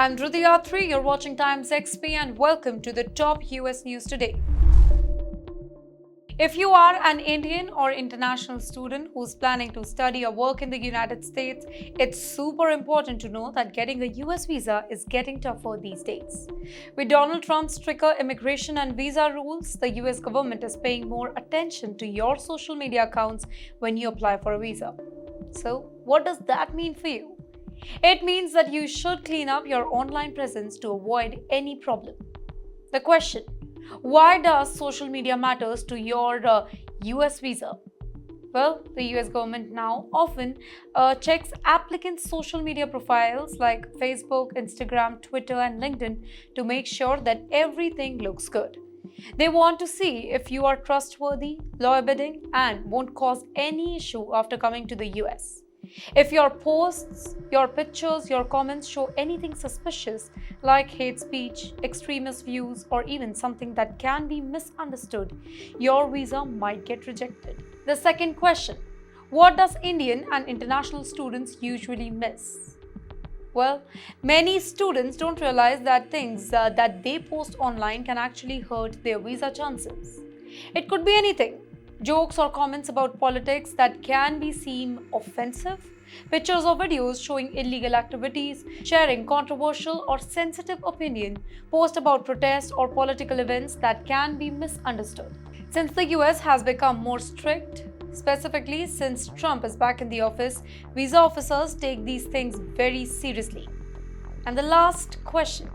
I'm Dhruti, you're watching TimesXP and welcome to the top US news today. If you are an Indian or international student who's planning to study or work in the United States, it's super important to know that getting a US visa is getting tougher these days. With Donald Trump's stricter immigration and visa rules, the US government is paying more attention to your social media accounts when you apply for a visa. So, what does that mean for you? It means that you should clean up your online presence to avoid any problem. The question: why does social media matters to your US visa? Well, the US government now often checks applicants' social media profiles like Facebook, Instagram, Twitter, and LinkedIn to make sure that everything looks good. They want to see if you are trustworthy, law-abiding, and won't cause any issue after coming to the US. If your posts, your pictures, your comments show anything suspicious like hate speech, extremist views, or even something that can be misunderstood, your visa might get rejected. The second question: what does Indian and international students usually miss? Well, many students don't realize that things that they post online can actually hurt their visa chances. It could be anything: jokes or comments about politics that can be seen offensive, pictures or videos showing illegal activities, sharing controversial or sensitive opinion, posts about protests or political events that can be misunderstood. Since the US has become more strict, specifically since Trump is back in the office, visa officers take these things very seriously. And the last question: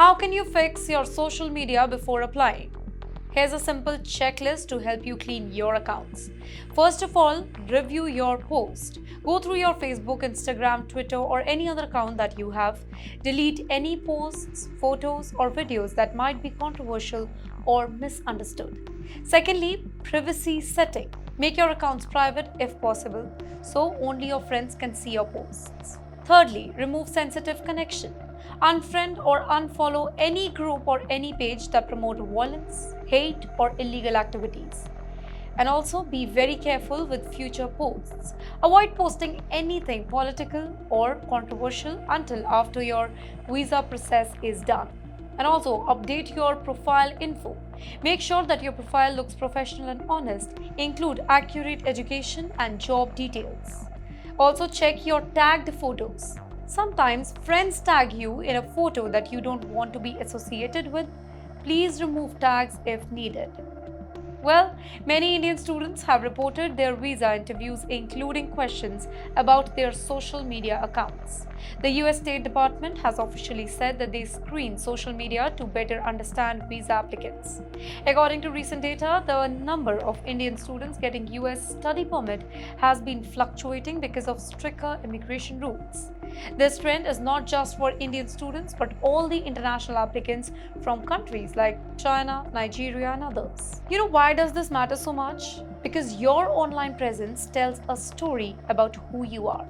how can you fix your social media before applying? Here's a simple checklist to help you clean your accounts. First of all, review your post. Go through your Facebook, Instagram, Twitter, or any other account that you have. Delete any posts, photos, or videos that might be controversial or misunderstood. Secondly, privacy setting. Make your accounts private if possible, so only your friends can see your posts. Thirdly, remove sensitive connection. Unfriend or unfollow any group or any page that promote violence, hate, or illegal activities. And also be very careful with future posts. Avoid posting anything political or controversial until after your visa process is done. And also update your profile info. Make sure that your profile looks professional and honest. Include accurate education and job details. Also check your tagged photos. Sometimes friends tag you in a photo that you don't want to be associated with. Please remove tags if needed. Well, many Indian students have reported their visa interviews, including questions about their social media accounts. The US State Department has officially said that they screen social media to better understand visa applicants. According to recent data, the number of Indian students getting US study permit has been fluctuating because of stricter immigration rules. This trend is not just for Indian students but all the international applicants from countries like China, Nigeria, and others. You know why does this matter so much? Because your online presence tells a story about who you are.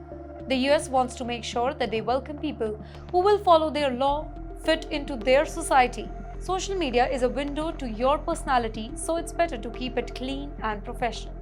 The US wants to make sure that they welcome people who will follow their law, fit into their society. Social media is a window to your personality, so it's better to keep it clean and professional.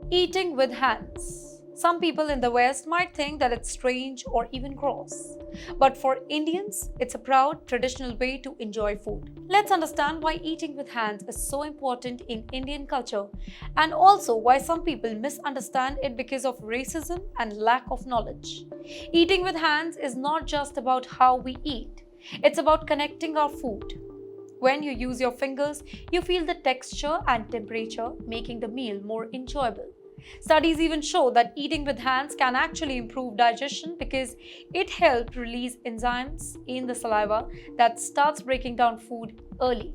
Eating with hands. Some people in the West might think that it's strange or even gross. But for Indians, it's a proud, traditional way to enjoy food. Let's understand why eating with hands is so important in Indian culture and also why some people misunderstand it because of racism and lack of knowledge. Eating with hands is not just about how we eat. It's about connecting our food. When you use your fingers, you feel the texture and temperature, making the meal more enjoyable. Studies even show that eating with hands can actually improve digestion because it helps release enzymes in the saliva that starts breaking down food early.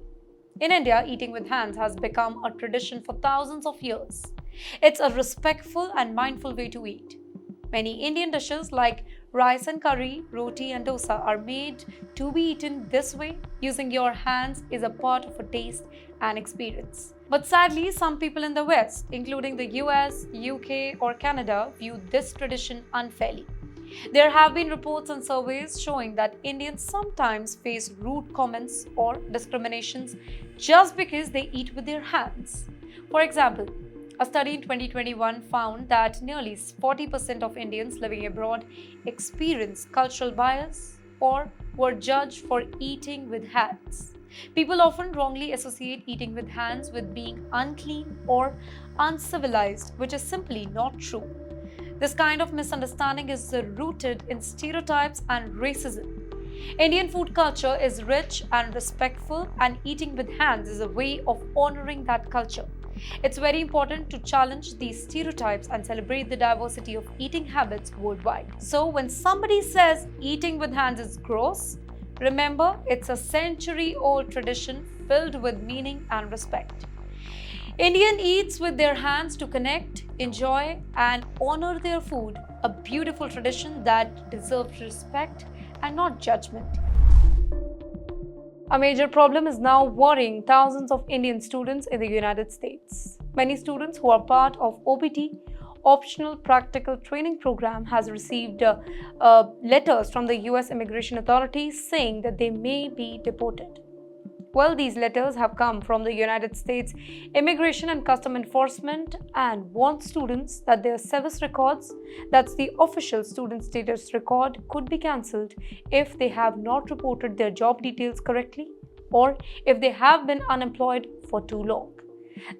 In India, eating with hands has become a tradition for thousands of years. It's a respectful and mindful way to eat. Many Indian dishes like rice and curry, roti and dosa are made to be eaten this way. Using your hands is a part of a taste and experience. But sadly, some people in the West, including the US, UK, or Canada, view this tradition unfairly. There have been reports and surveys showing that Indians sometimes face rude comments or discriminations just because they eat with their hands. For example, A study in 2021 found that nearly 40% of Indians living abroad experience cultural bias or were judged for eating with hands. People often wrongly associate eating with hands with being unclean or uncivilized, which is simply not true. This kind of misunderstanding is rooted in stereotypes and racism. Indian food culture is rich and respectful, and eating with hands is a way of honoring that culture. It's very important to challenge these stereotypes and celebrate the diversity of eating habits worldwide. So, when somebody says eating with hands is gross, remember it's a century old tradition filled with meaning and respect. Indian eats with their hands to connect, enjoy, and honor their food, a beautiful tradition that deserves respect and not judgment. A major problem is now worrying thousands of Indian students in the United States. Many students who are part of OPT, Optional Practical Training Program, has received letters from the US immigration authorities saying that they may be deported. Well, these letters have come from the United States Immigration and Custom Enforcement and warn students that their service records, that's the official student status record, could be cancelled if they have not reported their job details correctly or if they have been unemployed for too long.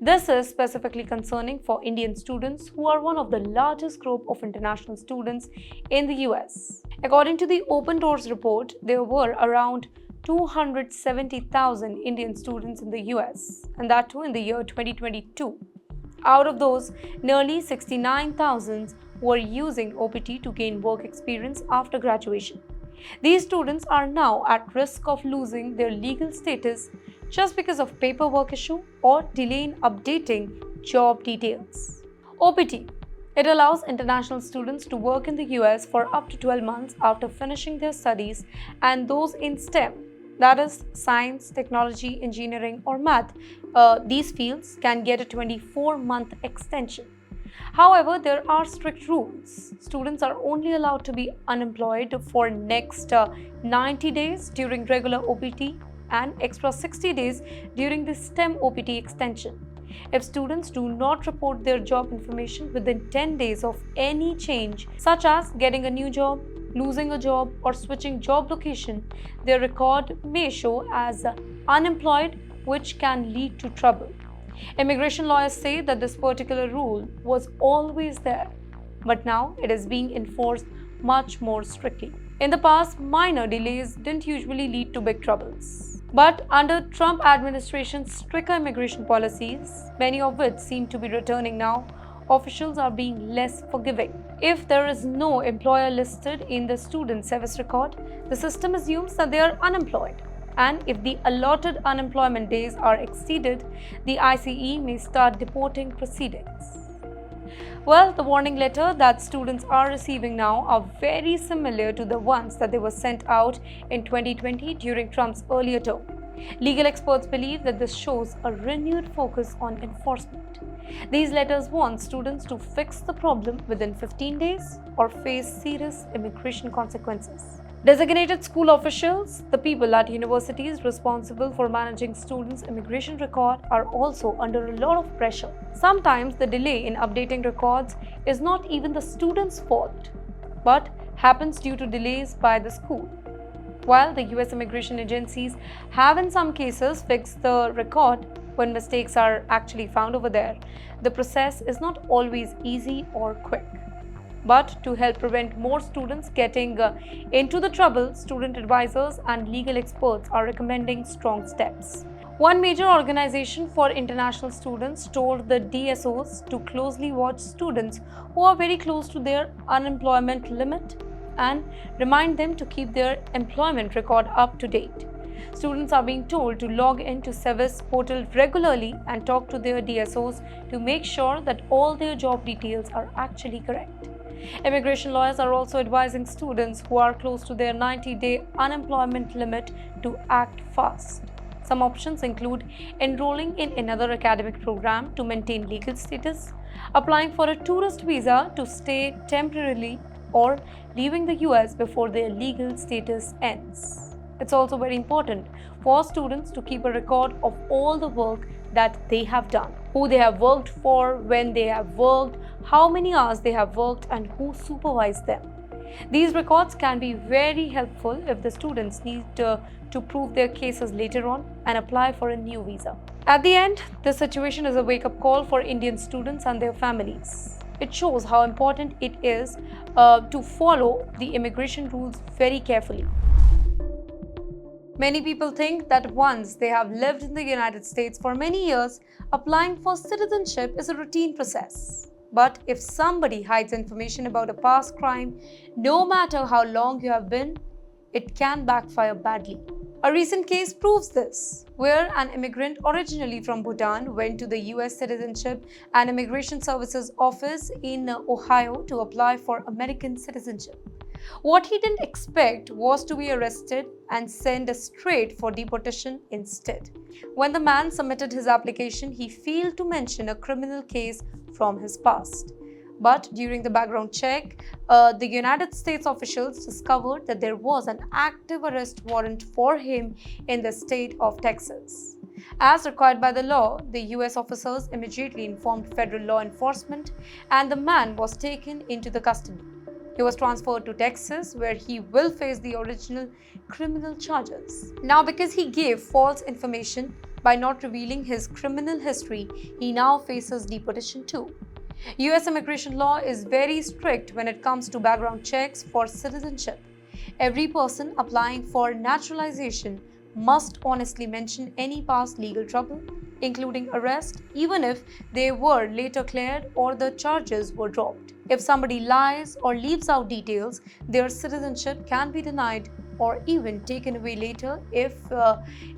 This is specifically concerning for Indian students who are one of the largest group of international students in the US. According to the Open Doors report, there were around 270,000 Indian students in the US, and that too in the year 2022. Out of those, nearly 69,000 were using OPT to gain work experience after graduation. These students are now at risk of losing their legal status just because of paperwork issue or delay in updating job details. OPT. It allows international students to work in the US for up to 12 months after finishing their studies, and those in STEM, that is science, technology, engineering, or math, these fields can get a 24-month extension. However, there are strict rules. Students are only allowed to be unemployed for next 90 days during regular OPT and extra 60 days during the STEM OPT extension. If students do not report their job information within 10 days of any change, such as getting a new job, losing a job, or switching job location, their record may show as unemployed, which can lead to trouble. Immigration lawyers say that this particular rule was always there, but now it is being enforced much more strictly. In the past, minor delays didn't usually lead to big troubles. But under Trump administration's stricter immigration policies, many of which seem to be returning now, officials are being less forgiving. If there is no employer listed in the student service record, the system assumes that they are unemployed. And if the allotted unemployment days are exceeded, the ICE may start deporting proceedings. Well, the warning letter that students are receiving now are very similar to the ones that they were sent out in 2020 during Trump's earlier term. Legal experts believe that this shows a renewed focus on enforcement. These letters warn students to fix the problem within 15 days or face serious immigration consequences. Designated school officials, the people at universities responsible for managing students' immigration record, are also under a lot of pressure. Sometimes the delay in updating records is not even the student's fault, but happens due to delays by the school. While the US immigration agencies have in some cases fixed the record when mistakes are actually found over there, the process is not always easy or quick. But to help prevent more students getting into the trouble, student advisors and legal experts are recommending strong steps. One major organization for international students told the DSOs to closely watch students who are very close to their unemployment limit and remind them to keep their employment record up to date. Students are being told to log into service portal regularly and talk to their DSOs to make sure that all their job details are actually correct. Immigration lawyers are also advising students who are close to their 90-day unemployment limit to act fast. Some options include enrolling in another academic program to maintain legal status, applying for a tourist visa to stay temporarily, or leaving the US before their legal status ends. It's also very important for students to keep a record of all the work that they have done, who they have worked for, when they have worked, how many hours they have worked, and who supervised them. These records can be very helpful if the students need to prove their cases later on and apply for a new visa. At the end, this situation is a wake-up call for Indian students and their families. It shows how important it is to follow the immigration rules very carefully. Many people think that once they have lived in the United States for many years, applying for citizenship is a routine process. But if somebody hides information about a past crime, no matter how long you have been, it can backfire badly. A recent case proves this, where an immigrant originally from Bhutan went to the US Citizenship and Immigration Services office in Ohio to apply for American citizenship. What he didn't expect was to be arrested and sent straight for deportation instead. When the man submitted his application, he failed to mention a criminal case from his past. But during the background check, the United States officials discovered that there was an active arrest warrant for him in the state of Texas. As required by the law, the US officers immediately informed federal law enforcement, and the man was taken into the custody. He was transferred to Texas, where he will face the original criminal charges. Now, because he gave false information by not revealing his criminal history, he now faces deportation too. US immigration law is very strict when it comes to background checks for citizenship. Every person applying for naturalization must honestly mention any past legal trouble, including arrest, even if they were later cleared or the charges were dropped. If somebody lies or leaves out details, their citizenship can be denied or even taken away later if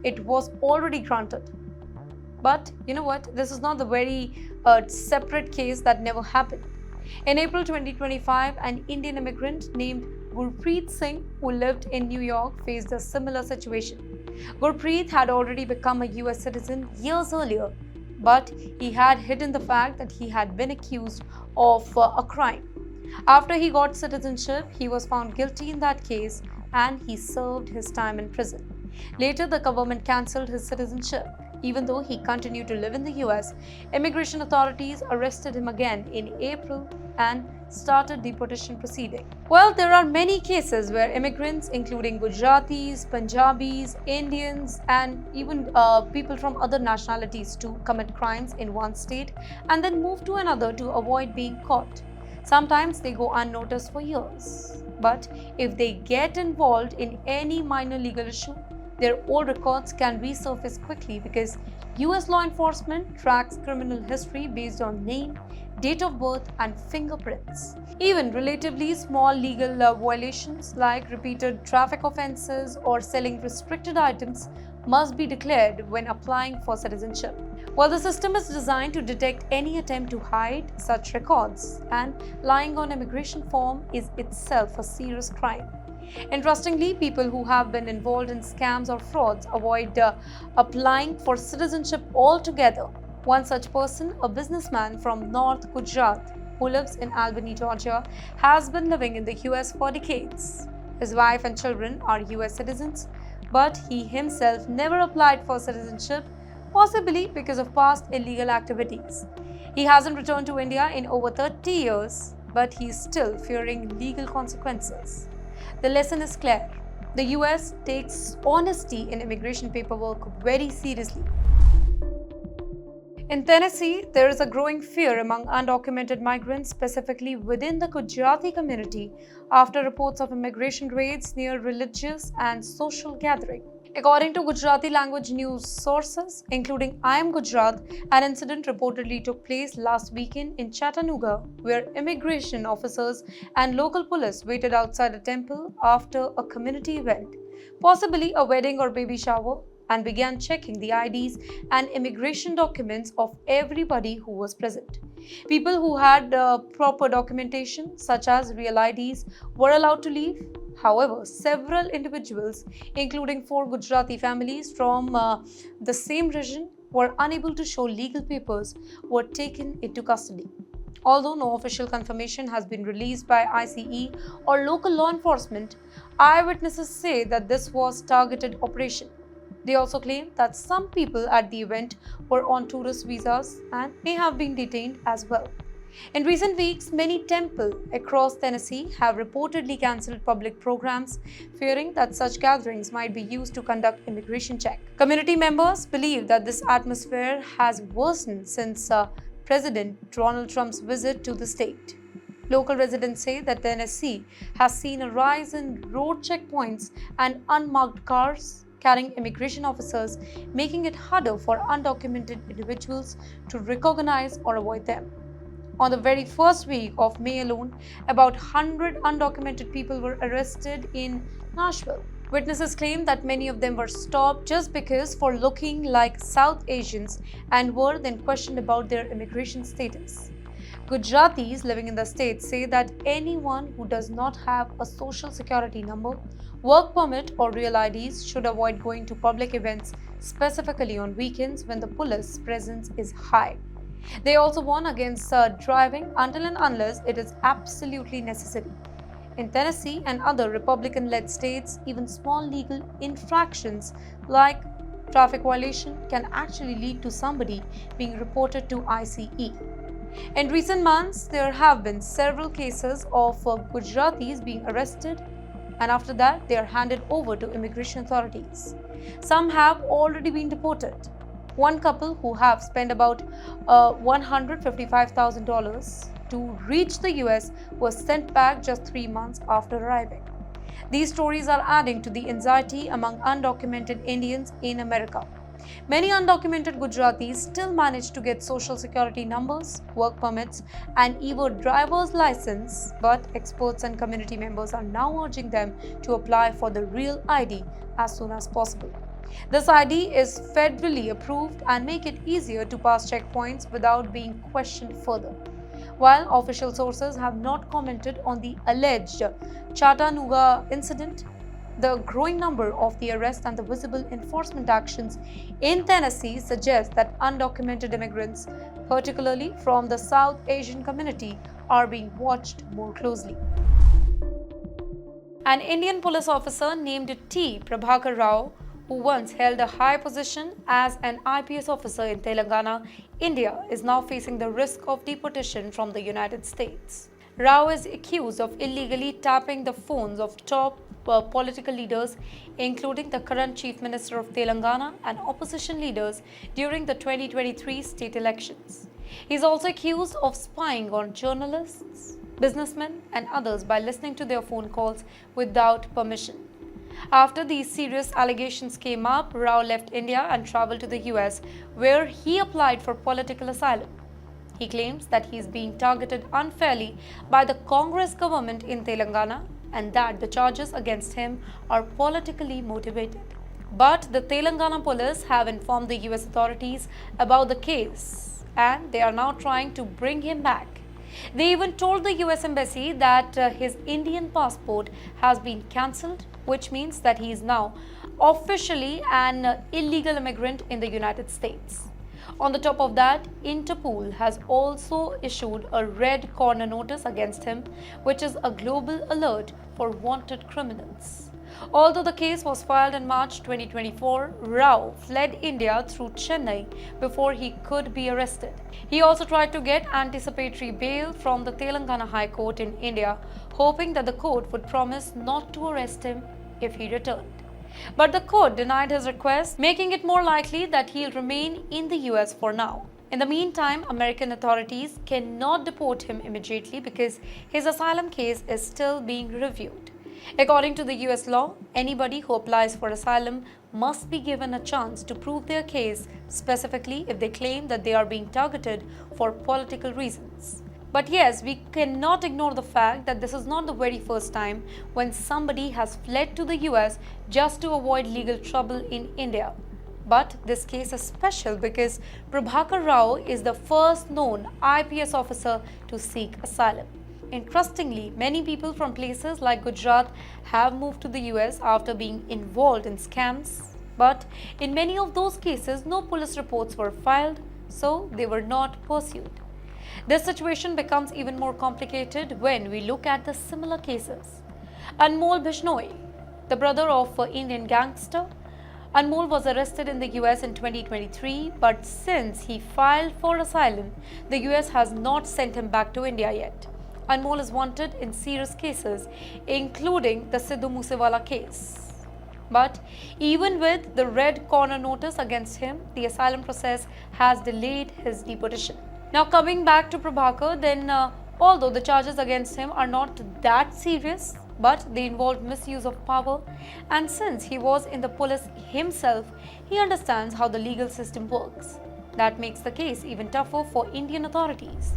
it was already granted. But you know what? This is not the very separate case that never happened. In April 2025, an Indian immigrant named Gurpreet Singh, who lived in New York, faced a similar situation. Gurpreet had already become a US citizen years earlier, but he had hidden the fact that he had been accused of a crime. After he got citizenship, he was found guilty in that case and he served his time in prison. Later, the government cancelled his citizenship. Even though he continued to live in the US, immigration authorities arrested him again in April and started deportation proceedings. Well, there are many cases where immigrants, including Gujaratis, Punjabis, Indians, and even people from other nationalities too, commit crimes in one state and then move to another to avoid being caught. Sometimes they go unnoticed for years. But if they get involved in any minor legal issue, their old records can resurface quickly because US law enforcement tracks criminal history based on name, date of birth, and fingerprints. Even relatively small legal violations like repeated traffic offenses or selling restricted items must be declared when applying for citizenship. Well, the system is designed to detect any attempt to hide such records, and lying on immigration form is itself a serious crime. Interestingly, people who have been involved in scams or frauds avoid applying for citizenship altogether. One such person, a businessman from North Gujarat who lives in Albany, Georgia, has been living in the US for decades. His wife and children are US citizens, but he himself never applied for citizenship, possibly because of past illegal activities. He hasn't returned to India in over 30 years, but he is still fearing legal consequences. The lesson is clear. The US takes honesty in immigration paperwork very seriously. In Tennessee, there is a growing fear among undocumented migrants, specifically within the Gujarati community, after reports of immigration raids near religious and social gatherings. According to Gujarati language news sources, including I Am Gujarat, an incident reportedly took place last weekend in Chattanooga, where immigration officers and local police waited outside a temple after a community event, possibly a wedding or baby shower, and began checking the IDs and immigration documents of everybody who was present. People who had proper documentation, such as real IDs, were allowed to leave. However, several individuals, including 4 Gujarati families from the same region, were unable to show legal papers, were taken into custody. Although no official confirmation has been released by ICE or local law enforcement, eyewitnesses say that this was a targeted operation. They also claim that some people at the event were on tourist visas and may have been detained as well. In recent weeks, many temples across Tennessee have reportedly cancelled public programs, fearing that such gatherings might be used to conduct immigration checks. Community members believe that this atmosphere has worsened since President Donald Trump's visit to the state. Local residents say that Tennessee has seen a rise in road checkpoints and unmarked cars carrying immigration officers, making it harder for undocumented individuals to recognize or avoid them. On the very first week of May alone, about 100 undocumented people were arrested in Nashville. Witnesses claim that many of them were stopped just because for looking like South Asians and were then questioned about their immigration status. Gujaratis living in the state say that anyone who does not have a social security number, work permit, or real IDs should avoid going to public events, specifically on weekends when the police presence is high. They also warn against driving until and unless it is absolutely necessary. In Tennessee and other Republican led states, even small legal infractions like traffic violation can actually lead to somebody being reported to ICE. In recent months, there have been several cases of Gujaratis being arrested, and after that, they are handed over to immigration authorities. Some have already been deported. One couple who have spent about $155,000 to reach the US was sent back just 3 months after arriving. These stories are adding to the anxiety among undocumented Indians in America. Many undocumented Gujaratis still manage to get social security numbers, work permits, and even driver's license, but experts and community members are now urging them to apply for the real ID as soon as possible. This ID is federally approved and make it easier to pass checkpoints without being questioned further. While official sources have not commented on the alleged Chattanooga incident, the growing number of the arrests and the visible enforcement actions in Tennessee suggest that undocumented immigrants, particularly from the South Asian community, are being watched more closely. An Indian police officer named T. Prabhakar Rao, who once held a high position as an IPS officer in Telangana, India, is now facing the risk of deportation from the United States. Rao is accused of illegally tapping the phones of top political leaders, including the current Chief Minister of Telangana and opposition leaders during the 2023 state elections. He is also accused of spying on journalists, businessmen, and others by listening to their phone calls without permission. After these serious allegations came up, Rao left India and traveled to the US, where he applied for political asylum. He claims that he is being targeted unfairly by the Congress government in Telangana and that the charges against him are politically motivated. But the Telangana police have informed the US authorities about the case and they are now trying to bring him back. They even told the US Embassy that his Indian passport has been cancelled, which means that he is now officially an illegal immigrant in the United States. On the top of that, Interpol has also issued a red corner notice against him, which is a global alert for wanted criminals. Although the case was filed in March 2024, Rao fled India through Chennai before he could be arrested. He also tried to get anticipatory bail from the Telangana High Court in India, hoping that the court would promise not to arrest him if he returned. But the court denied his request, making it more likely that he'll remain in the US for now. In the meantime, American authorities cannot deport him immediately because his asylum case is still being reviewed. According to the US law, anybody who applies for asylum must be given a chance to prove their case, specifically if they claim that they are being targeted for political reasons. But yes, we cannot ignore the fact that this is not the very first time when somebody has fled to the US just to avoid legal trouble in India. But this case is special because Prabhakar Rao is the first known IPS officer to seek asylum. Interestingly, many people from places like Gujarat have moved to the US after being involved in scams. But in many of those cases, no police reports were filed, so they were not pursued. This situation becomes even more complicated when we look at the similar cases. Anmol Bishnoi, the brother of an Indian gangster, Anmol was arrested in the US in 2023, but since he filed for asylum, the US has not sent him back to India yet. Anmol is wanted in serious cases, including the Sidhu Moosewala case. But even with the red corner notice against him, the asylum process has delayed his deportation. Now coming back to Prabhakar, then although the charges against him are not that serious, but they involve misuse of power, and since he was in the police himself, he understands how the legal system works. That makes the case even tougher for Indian authorities.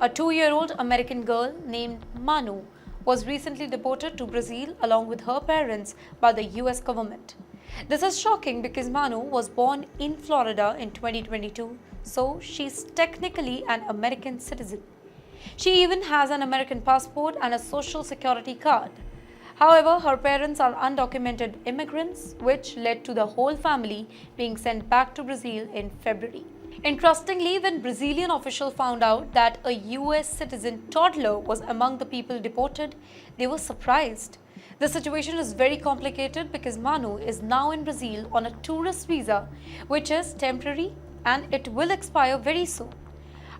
A 2-year-old American girl named Manu was recently deported to Brazil along with her parents by the US government. This is shocking because Manu was born in Florida in 2022, so she's technically an American citizen. She even has an American passport and a social security card. However, her parents are undocumented immigrants, which led to the whole family being sent back to Brazil in February. Interestingly, when Brazilian officials found out that a US citizen toddler was among the people deported, they were surprised. The situation is very complicated because Manu is now in Brazil on a tourist visa, which is temporary and it will expire very soon.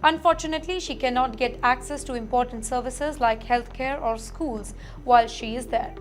Unfortunately, she cannot get access to important services like healthcare or schools while she is there.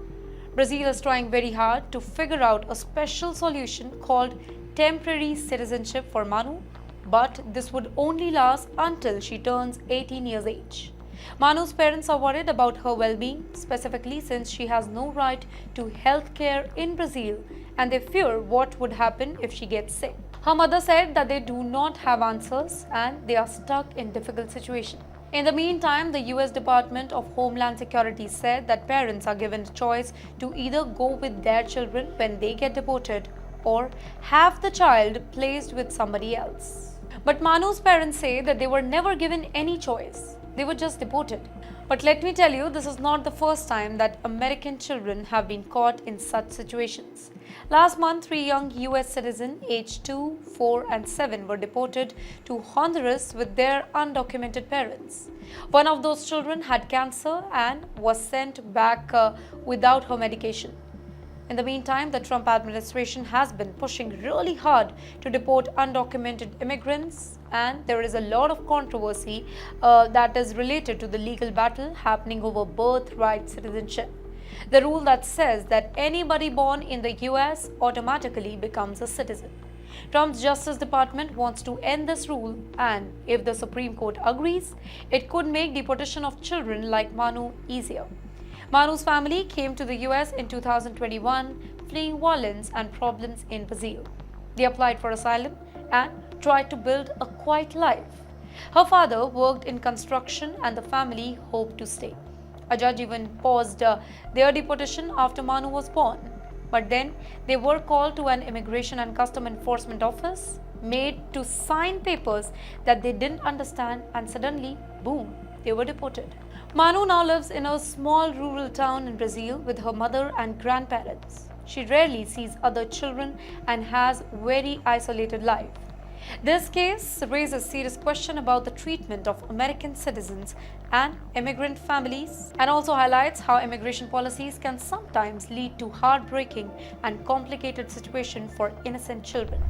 Brazil is trying very hard to figure out a special solution called temporary citizenship for Manu, but this would only last until she turns 18 years age. Manu's parents are worried about her well-being, specifically since she has no right to health care in Brazil and they fear what would happen if she gets sick. Her mother said that they do not have answers and they are stuck in difficult situation. In the meantime, the US Department of Homeland Security said that parents are given the choice to either go with their children when they get deported or have the child placed with somebody else. But Manu's parents say that they were never given any choice. They were just deported. But let me tell you, this is not the first time that American children have been caught in such situations. Last month, 3 young US citizens aged 2, 4 and 7 were deported to Honduras with their undocumented parents. One of those children had cancer and was sent back without her medication. In the meantime, the Trump administration has been pushing really hard to deport undocumented immigrants, and there is a lot of controversy that is related to the legal battle happening over birthright citizenship. The rule that says that anybody born in the US automatically becomes a citizen. Trump's Justice Department wants to end this rule, and if the Supreme Court agrees, it could make deportation of children like Manu easier. Manu's family came to the US in 2021, fleeing violence and problems in Brazil. They applied for asylum and tried to build a quiet life. Her father worked in construction and the family hoped to stay. A judge even paused their deportation after Manu was born. But then they were called to an immigration and custom enforcement office, made to sign papers that they didn't understand, and suddenly, boom, they were deported. Manu now lives in a small rural town in Brazil with her mother and grandparents. She rarely sees other children and has a very isolated life. This case raises serious question about the treatment of American citizens and immigrant families, and also highlights how immigration policies can sometimes lead to heartbreaking and complicated situations for innocent children.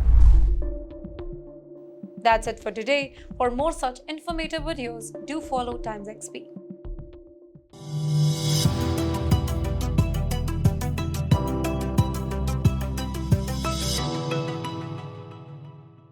That's it for today. For more such informative videos, do follow TimesXP.